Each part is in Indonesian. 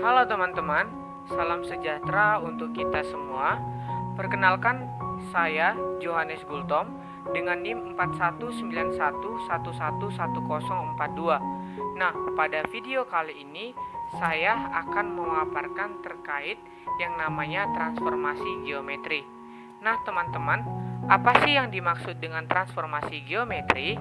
Halo teman-teman, salam sejahtera untuk kita semua. Perkenalkan, saya Johannes Gultom dengan NIM 4191111042. Nah, pada video kali ini saya akan memaparkan terkait yang namanya transformasi geometri. Nah, teman-teman, apa sih yang dimaksud dengan transformasi geometri?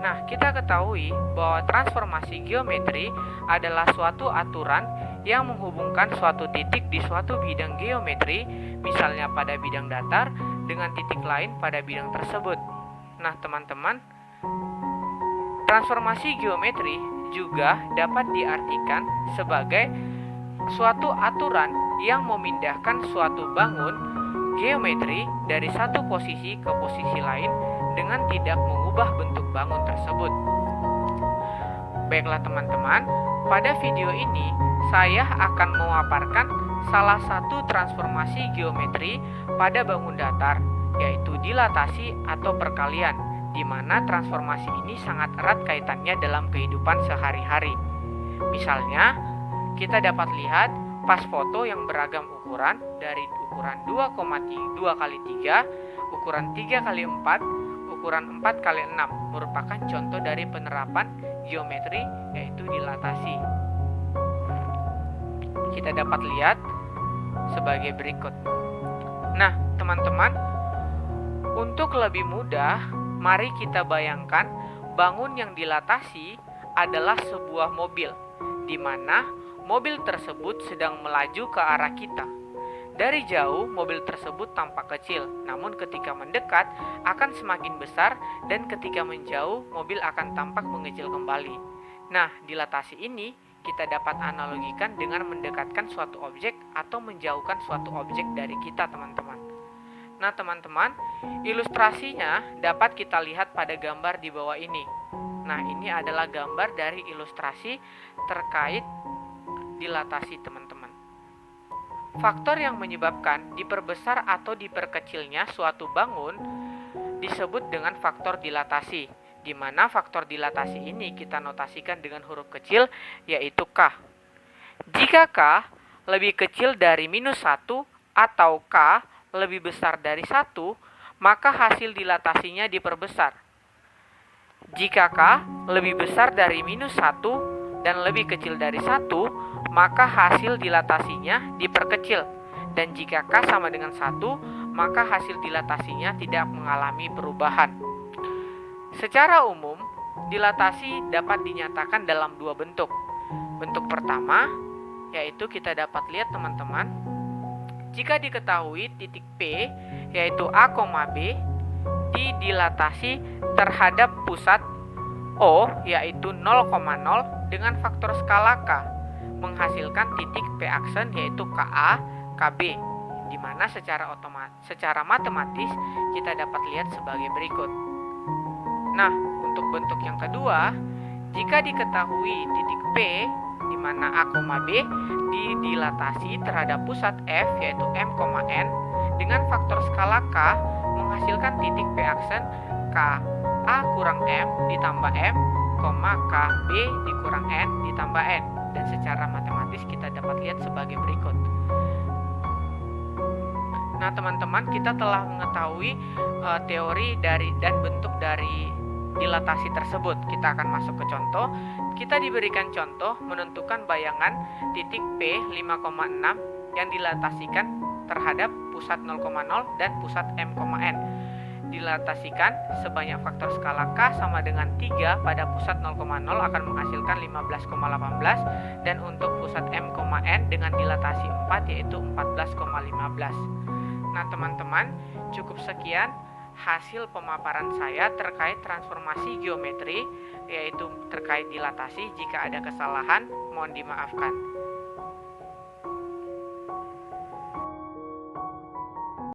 Nah, kita ketahui bahwa transformasi geometri adalah suatu aturan yang menghubungkan suatu titik di suatu bidang geometri, misalnya pada bidang datar, dengan titik lain pada bidang tersebut. Nah, teman-teman, transformasi geometri juga dapat diartikan sebagai suatu aturan yang memindahkan suatu bangun geometri dari satu posisi ke posisi lain dengan tidak mengubah bentuk bangun tersebut. Baiklah teman-teman, pada video ini saya akan memaparkan salah satu transformasi geometri pada bangun datar, yaitu dilatasi atau perkalian, di mana transformasi ini sangat erat kaitannya dalam kehidupan sehari-hari. Misalnya, kita dapat lihat pas foto yang beragam ukuran dari ukuran 2,2x3, ukuran 3x4, ukuran 4x6 merupakan contoh dari penerapan geometri yaitu dilatasi. Kita dapat lihat sebagai berikut. Nah, teman-teman, untuk lebih mudah, mari kita bayangkan bangun yang dilatasi adalah sebuah mobil, di mana mobil tersebut sedang melaju ke arah kita. Dari jauh, mobil tersebut tampak kecil, namun ketika mendekat akan semakin besar dan ketika menjauh, mobil akan tampak mengecil kembali. Nah, dilatasi ini kita dapat analogikan dengan mendekatkan suatu objek atau menjauhkan suatu objek dari kita, teman-teman. Nah, teman-teman, ilustrasinya dapat kita lihat pada gambar di bawah ini. Nah, ini adalah gambar dari ilustrasi terkait dilatasi, teman-teman. Faktor yang menyebabkan diperbesar atau diperkecilnya suatu bangun disebut dengan faktor dilatasi, di mana faktor dilatasi ini kita notasikan dengan huruf kecil, yaitu K. Jika K lebih kecil dari -1 atau K lebih besar dari 1, maka hasil dilatasinya diperbesar. Jika K lebih besar dari -1 dan lebih kecil dari 1, maka hasil dilatasinya diperkecil. Dan jika K sama dengan 1, maka hasil dilatasinya tidak mengalami perubahan. Secara umum, dilatasi dapat dinyatakan dalam dua bentuk. Bentuk pertama, yaitu kita dapat lihat teman-teman, jika diketahui titik P, yaitu A, B, didilatasi terhadap pusat O, yaitu 0,0 dengan faktor skala K, menghasilkan titik P aksen yaitu KA, KB, di mana secara matematis kita dapat lihat sebagai berikut. Nah, untuk bentuk yang kedua, jika diketahui titik P di mana A, B didilatasi terhadap pusat F yaitu M, N dengan faktor skala K, menghasilkan titik P aksen KA kurang M ditambah M, KB dikurang N ditambah N. Dan secara matematis kita dapat lihat sebagai berikut. Nah, teman-teman, kita telah mengetahui teori dari dan bentuk dari dilatasi tersebut. Kita akan masuk ke contoh. Kita diberikan contoh menentukan bayangan titik P 5,6 yang dilatasikan terhadap pusat 0,0 dan pusat M, N. Dilatasikan sebanyak faktor skala K sama dengan 3 pada pusat 0,0 akan menghasilkan 15,18 dan untuk pusat M, N dengan dilatasi 4 yaitu 14,15. Nah, teman-teman, cukup sekian hasil pemaparan saya terkait transformasi geometri, yaitu terkait dilatasi. Jika ada kesalahan, mohon dimaafkan.